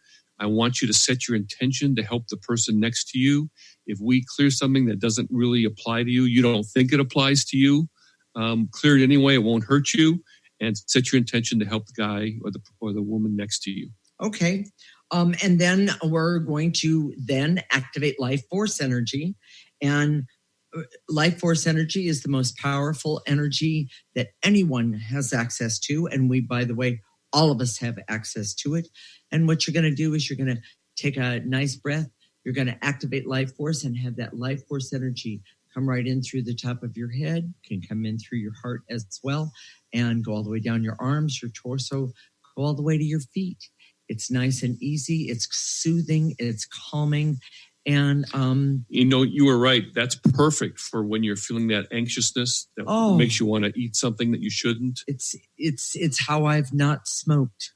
Speaker 4: I want you to set your intention to help the person next to you. If we clear something that doesn't really apply to you, you don't think it applies to you, clear it anyway. It won't hurt you. And set your intention to help the guy or the woman next to you.
Speaker 3: Okay. And then we're going to then activate life force energy. And life force energy is the most powerful energy that anyone has access to. And we, by the way, all of us have access to it. And what you're going to do is you're going to take a nice breath. You're going to activate life force and have that life force energy come right in through the top of your head, can come in through your heart as well, and go all the way down your arms, your torso, go all the way to your feet. It's nice and easy. It's soothing. It's calming. And,
Speaker 4: you were right. That's perfect for when you're feeling that anxiousness that makes you want to eat something that you shouldn't.
Speaker 3: It's how I've not smoked.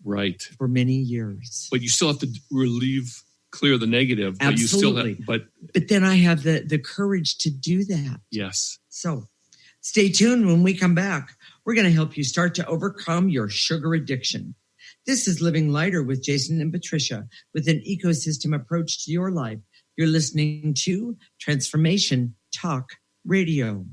Speaker 4: Right.
Speaker 3: For many years.
Speaker 4: But you still have to clear the negative.
Speaker 3: Absolutely. But then I have the courage to do that.
Speaker 4: Yes.
Speaker 3: So stay tuned. When we come back, we're going to help you start to overcome your sugar addiction. This is Living Lighter with Jason and Patricia with an ecosystem approach to your life. You're listening to Transformation Talk Radio.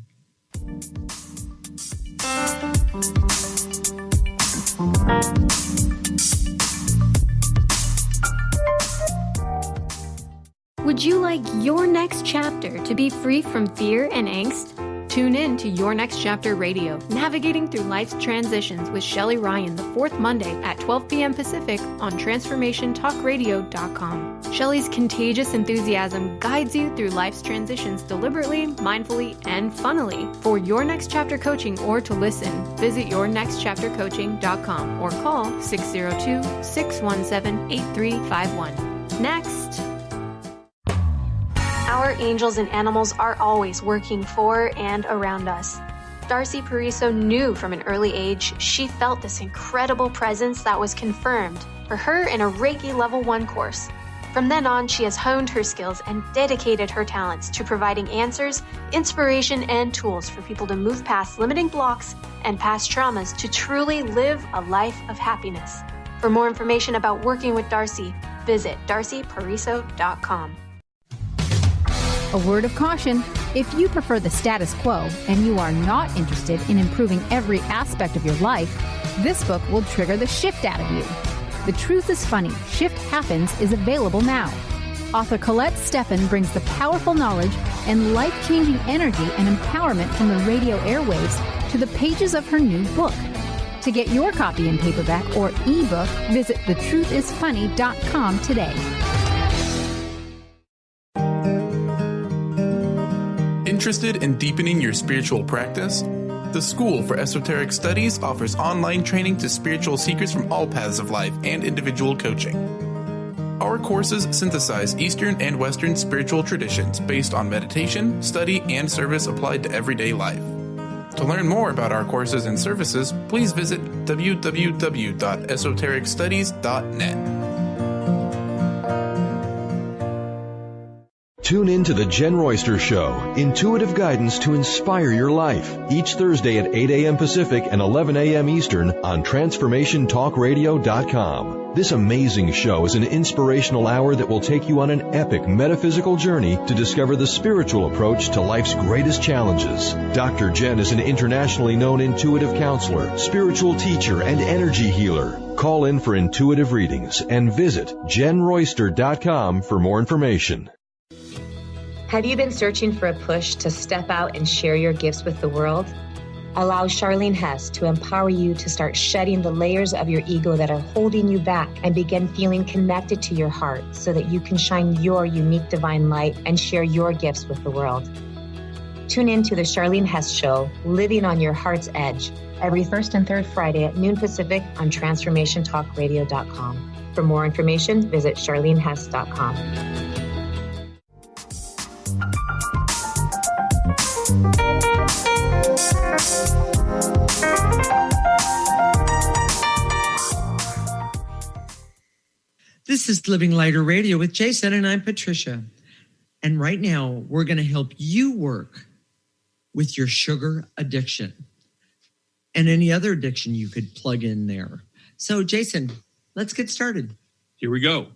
Speaker 9: Would you like your next chapter to be free from fear and angst? Tune in to Your Next Chapter Radio, navigating through life's transitions with Shelley Ryan the fourth Monday at 12 p.m. Pacific on TransformationTalkRadio.com. Shelley's contagious enthusiasm guides you through life's transitions deliberately, mindfully, and funnily. For Your Next Chapter coaching or to listen, visit YourNextChapterCoaching.com or call 602-617-8351. Next.
Speaker 13: Our angels and animals are always working for and around us. Darcy Pariso knew from an early age she felt this incredible presence that was confirmed for her in a Reiki Level 1 course. From then on, she has honed her skills and dedicated her talents to providing answers, inspiration, and tools for people to move past limiting blocks and past traumas to truly live a life of happiness. For more information about working with Darcy, visit darcypariso.com.
Speaker 14: A word of caution, if you prefer the status quo and you are not interested in improving every aspect of your life, this book will trigger the shift out of you. The Truth is Funny, Shift Happens is available now. Author Colette Steffen brings the powerful knowledge and life-changing energy and empowerment from the radio airwaves to the pages of her new book. To get your copy in paperback or ebook, visit thetruthisfunny.com today.
Speaker 15: Interested in deepening your spiritual practice? The School for Esoteric Studies offers online training to spiritual seekers from all paths of life and individual coaching. Our courses synthesize Eastern and Western spiritual traditions based on meditation, study, and service applied to everyday life. To learn more about our courses and services, please visit www.esotericstudies.net.
Speaker 16: Tune in to The Jen Royster Show, intuitive guidance to inspire your life, each Thursday at 8 a.m. Pacific and 11 a.m. Eastern on TransformationTalkRadio.com. This amazing show is an inspirational hour that will take you on an epic metaphysical journey to discover the spiritual approach to life's greatest challenges. Dr. Jen is an internationally known intuitive counselor, spiritual teacher, and energy healer. Call in for intuitive readings and visit JenRoyster.com for more information.
Speaker 17: Have you been searching for a push to step out and share your gifts with the world? Allow Charlene Hess to empower you to start shedding the layers of your ego that are holding you back and begin feeling connected to your heart so that you can shine your unique divine light and share your gifts with the world. Tune in to The Charlene Hess Show, Living on Your Heart's Edge, every first and third Friday at noon Pacific on TransformationTalkRadio.com. For more information, visit CharleneHess.com.
Speaker 3: This is Living Lighter Radio with Jason, and I'm Patricia. And right now, we're going to help you work with your sugar addiction and any other addiction you could plug in there. So, Jason, let's get started.
Speaker 4: Here we go.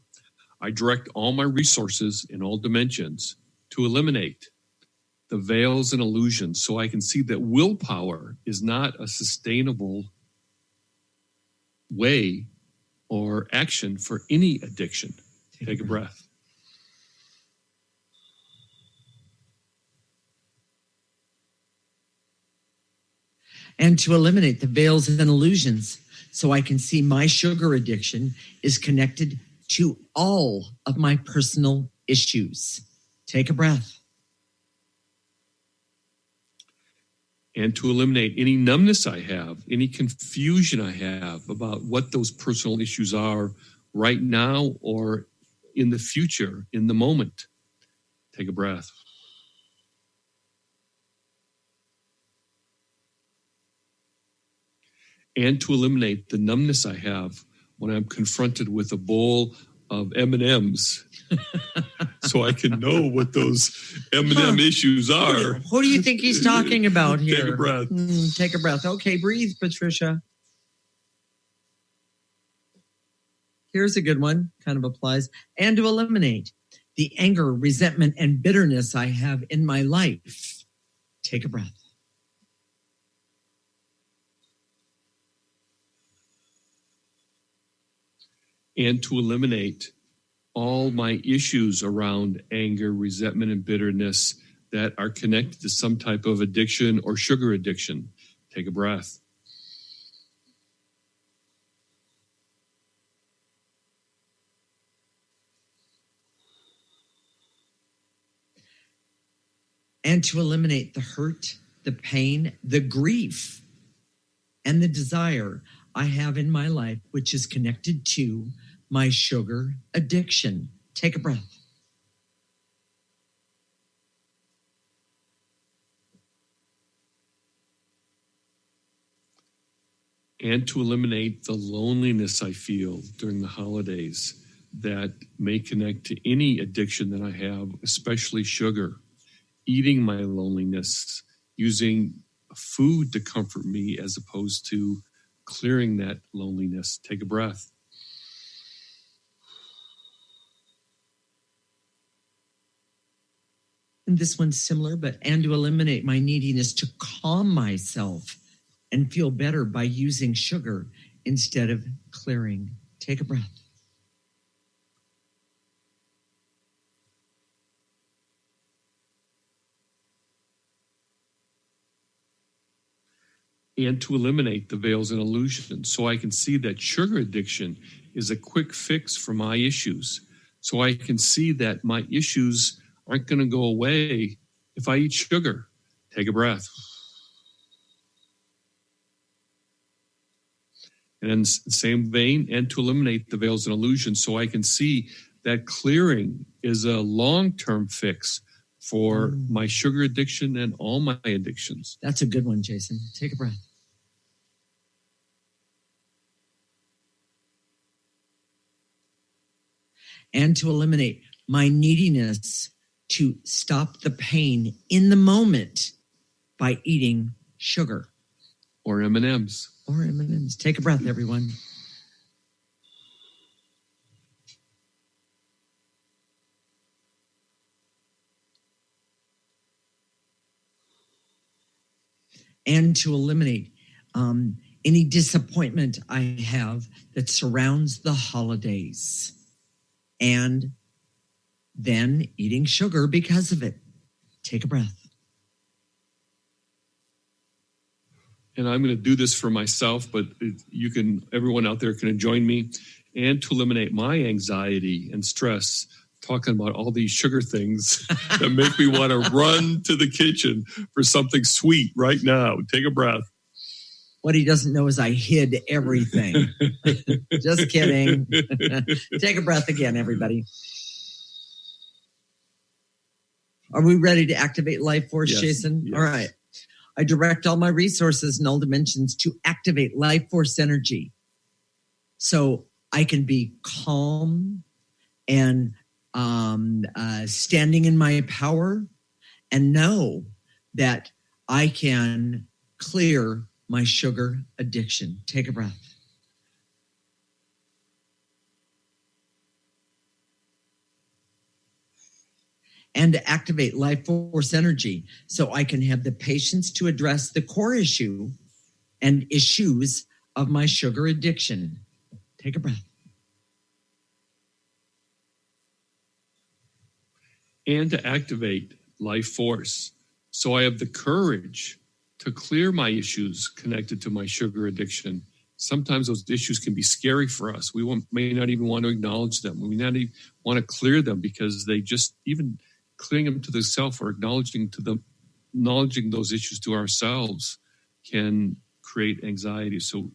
Speaker 4: I direct all my resources in all dimensions to eliminate the veils and illusions so I can see that willpower is not a sustainable way or action for any addiction. Take a breath.
Speaker 3: And to eliminate the veils and illusions so I can see my sugar addiction is connected to all of my personal issues. Take a breath.
Speaker 4: And to eliminate any numbness I have, any confusion I have about what those personal issues are right now or in the future, in the moment. Take a breath. And to eliminate the numbness I have when I'm confronted with a bowl of M&Ms so I can know what those M&M issues are.
Speaker 3: Who do you think he's talking about here?
Speaker 4: Take a breath.
Speaker 3: Take a breath. Okay, breathe, Patricia. Here's a good one, kind of applies. And to eliminate the anger, resentment, and bitterness I have in my life. Take a breath.
Speaker 4: And to eliminate all my issues around anger, resentment, and bitterness that are connected to some type of addiction or sugar addiction. Take a breath.
Speaker 3: And to eliminate the hurt, the pain, the grief, and the desire I have in my life, which is connected to my sugar addiction. Take a breath.
Speaker 4: And to eliminate the loneliness I feel during the holidays that may connect to any addiction that I have, especially sugar. Eating my loneliness, using food to comfort me as opposed to clearing that loneliness. Take a breath.
Speaker 3: And this one's similar, and to eliminate my neediness to calm myself and feel better by using sugar instead of clearing. Take a breath.
Speaker 4: And to eliminate the veils and illusions so I can see that sugar addiction is a quick fix for my issues. So I can see that my issues aren't going to go away if I eat sugar. Take a breath. And in the same vein, and to eliminate the veils and illusions so I can see that clearing is a long-term fix for my sugar addiction and all my addictions.
Speaker 3: That's a good one, Jason. Take a breath. And to eliminate my neediness to stop the pain in the moment by eating sugar.
Speaker 4: Or M&Ms.
Speaker 3: Or M&Ms. Take a breath, everyone. And to eliminate any disappointment I have that surrounds the holidays. And then eating sugar because of it. Take a breath.
Speaker 4: And I'm going to do this for myself, but everyone out there can join me. And to eliminate my anxiety and stress, talking about all these sugar things that make me want to run to the kitchen for something sweet right now. Take a breath.
Speaker 3: What he doesn't know is I hid everything. Just kidding. Take a breath again, everybody. Are we ready to activate Life Force,
Speaker 4: Yes.
Speaker 3: Jason?
Speaker 4: Yes.
Speaker 3: All right. I direct all my resources in all dimensions to activate Life Force energy so I can be calm and standing in my power and know that I can clear my sugar addiction. Take a breath. And to activate Life Force energy so I can have the patience to address the core issue and issues of my sugar addiction. Take a breath.
Speaker 4: and to activate life force so I have the courage to clear my issues connected to my sugar addiction. Sometimes those issues can be scary for us. We may not even want to acknowledge them. We may not even want to clear them because they just, even clearing them to the self or acknowledging those issues to ourselves can create anxiety. So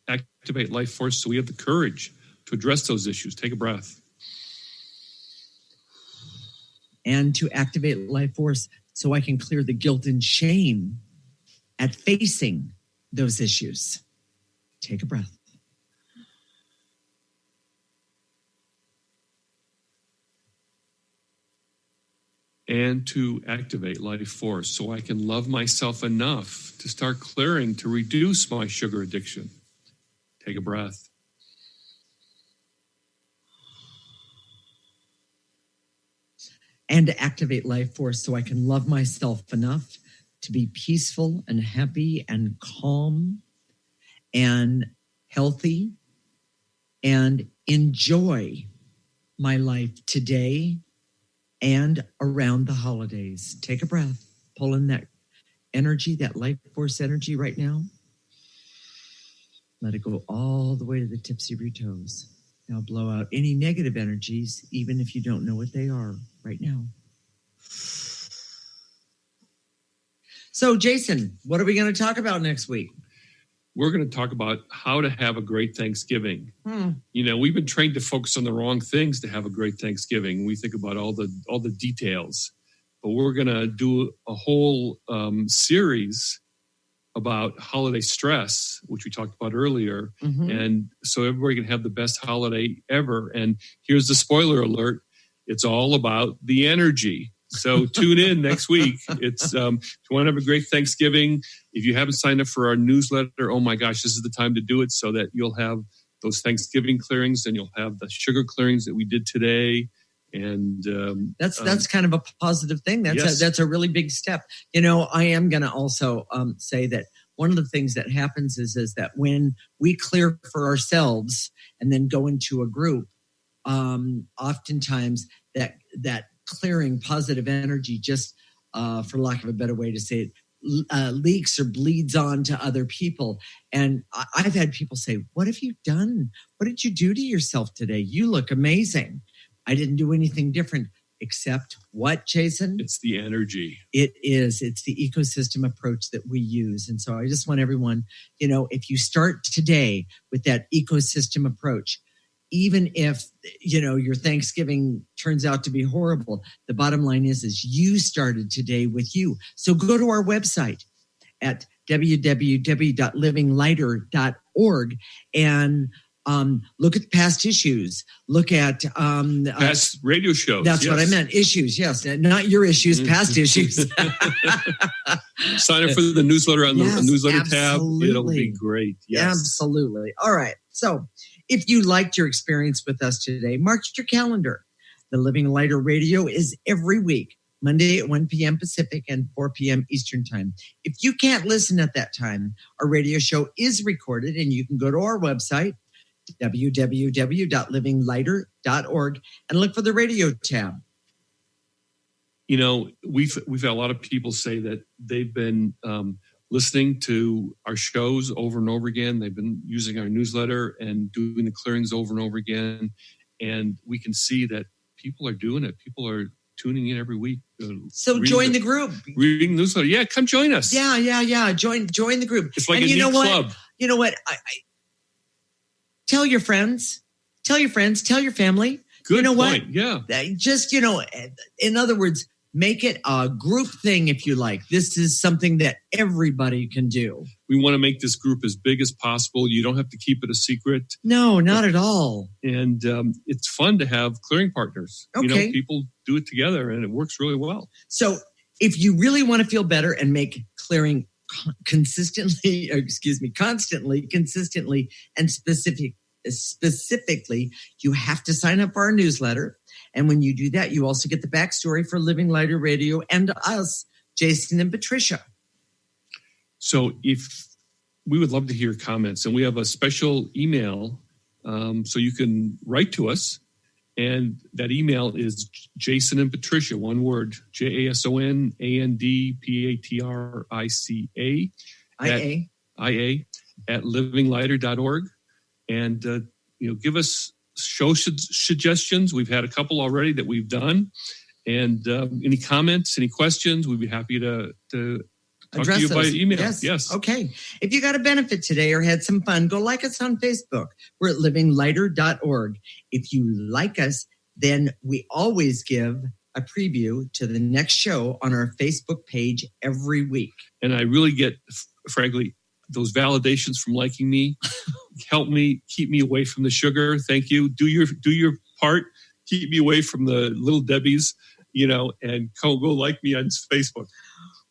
Speaker 4: activate life force so we have the courage to address those issues. Take a breath.
Speaker 3: And to activate life force so I can clear the guilt and shame at facing those issues. Take a breath.
Speaker 4: And to activate life force so I can love myself enough to start clearing to reduce my sugar addiction. Take a breath.
Speaker 3: And to activate life force so I can love myself enough to be peaceful and happy and calm and healthy and enjoy my life today and around the holidays. Take a breath. Pull in that energy, that life force energy right now. Let it go all the way to the tips of your toes. Now blow out any negative energies, even if you don't know what they are right now. So, Jason, what are we going to talk about next week?
Speaker 4: We're going to talk about how to have a great Thanksgiving. You know, we've been trained to focus on the wrong things to have a great Thanksgiving. We think about all the details, but we're going to do a whole series about holiday stress, which we talked about earlier. And so everybody can have the best holiday ever. And here's the spoiler alert. It's all about the energy. So tune in next week. It's if you want to have a great Thanksgiving, if you haven't signed up for our newsletter, oh my gosh, this is the time to do it so that you'll have those Thanksgiving clearings and you'll have the sugar clearings that we did today. And
Speaker 3: that's kind of a positive thing. That's a really big step. You know, I am going to also say that one of the things that happens is that when we clear for ourselves and then go into a group, oftentimes that clearing positive energy just, for lack of a better way to say it, leaks or bleeds on to other people. And I've had people say, what have you done? What did you do to yourself today? You look amazing. I didn't do anything different except what, Jason?
Speaker 4: It's the energy.
Speaker 3: It is. It's the ecosystem approach that we use. And so I just want everyone, you know, if you start today with that ecosystem approach, even if, you know, your Thanksgiving turns out to be horrible, the bottom line is you started today with you. So go to our website at www.livinglighter.org and look at past issues. Look at
Speaker 4: past radio shows.
Speaker 3: That's what I meant. Issues, yes. Not your issues, past issues.
Speaker 4: Sign up for the newsletter on the newsletter tab. It'll be great. Yes.
Speaker 3: Absolutely. All right. So if you liked your experience with us today, mark your calendar. The Living Lighter Radio is every week, Monday at 1 p.m. Pacific and 4 p.m. Eastern Time. If you can't listen at that time, our radio show is recorded and you can go to our website, www.livinglighter.org, and look for the radio tab.
Speaker 4: You know, we've had a lot of people say that they've been listening to our shows over and over again. They've been using our newsletter and doing the clearings over and over again. And we can see that people are doing it. People are tuning in every week.
Speaker 3: So join the group.
Speaker 4: Reading the newsletter. Yeah, come join us.
Speaker 3: Yeah. Join the group.
Speaker 4: It's like a neat club.
Speaker 3: You know what? I tell your friends, tell your family.
Speaker 4: Good
Speaker 3: you know
Speaker 4: point.
Speaker 3: What?
Speaker 4: Yeah.
Speaker 3: Just, you know, in other words, make it a group thing if you like. This is something that everybody can do.
Speaker 4: We want to make this group as big as possible. You don't have to keep it a secret.
Speaker 3: No, not at all.
Speaker 4: And it's fun to have clearing partners.
Speaker 3: Okay.
Speaker 4: You know, people do it together and it works really well.
Speaker 3: So if you really want to feel better and make clearing consistently, and specifically, you have to sign up for our newsletter. And when you do that, you also get the backstory for Living Lighter Radio and us, Jason and Patricia.
Speaker 4: So if we would love to hear comments, and we have a special email, so you can write to us And that email is Jason and Patricia, one word, JASONANDPATRICA at livinglighter.org. And, give us show suggestions. We've had a couple already that we've done. And any comments, any questions, we'd be happy to talk to you by email. Yes.
Speaker 3: Okay. If you got a benefit today or had some fun, go like us on Facebook. We're at livinglighter.org. If you like us, then we always give a preview to the next show on our Facebook page every week.
Speaker 4: And I really get, frankly, those validations from liking me. Help me, keep me away from the sugar. Thank you. Do your part. Keep me away from the little Debbies, and go like me on Facebook.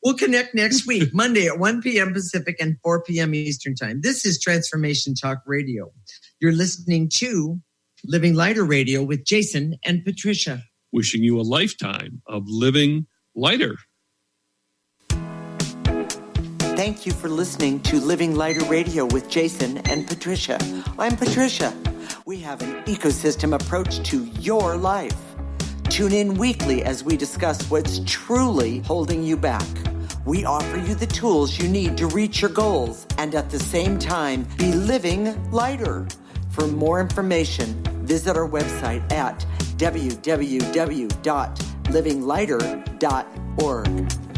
Speaker 3: We'll connect next week, Monday at 1 p.m. Pacific and 4 p.m. Eastern Time. This is Transformation Talk Radio. You're listening to Living Lighter Radio with Jason and Patricia.
Speaker 4: Wishing you a lifetime of living lighter.
Speaker 3: Thank you for listening to Living Lighter Radio with Jason and Patricia. I'm Patricia. We have an ecosystem approach to your life. Tune in weekly as we discuss what's truly holding you back. We offer you the tools you need to reach your goals and at the same time be living lighter. For more information, visit our website at www.livinglighter.org.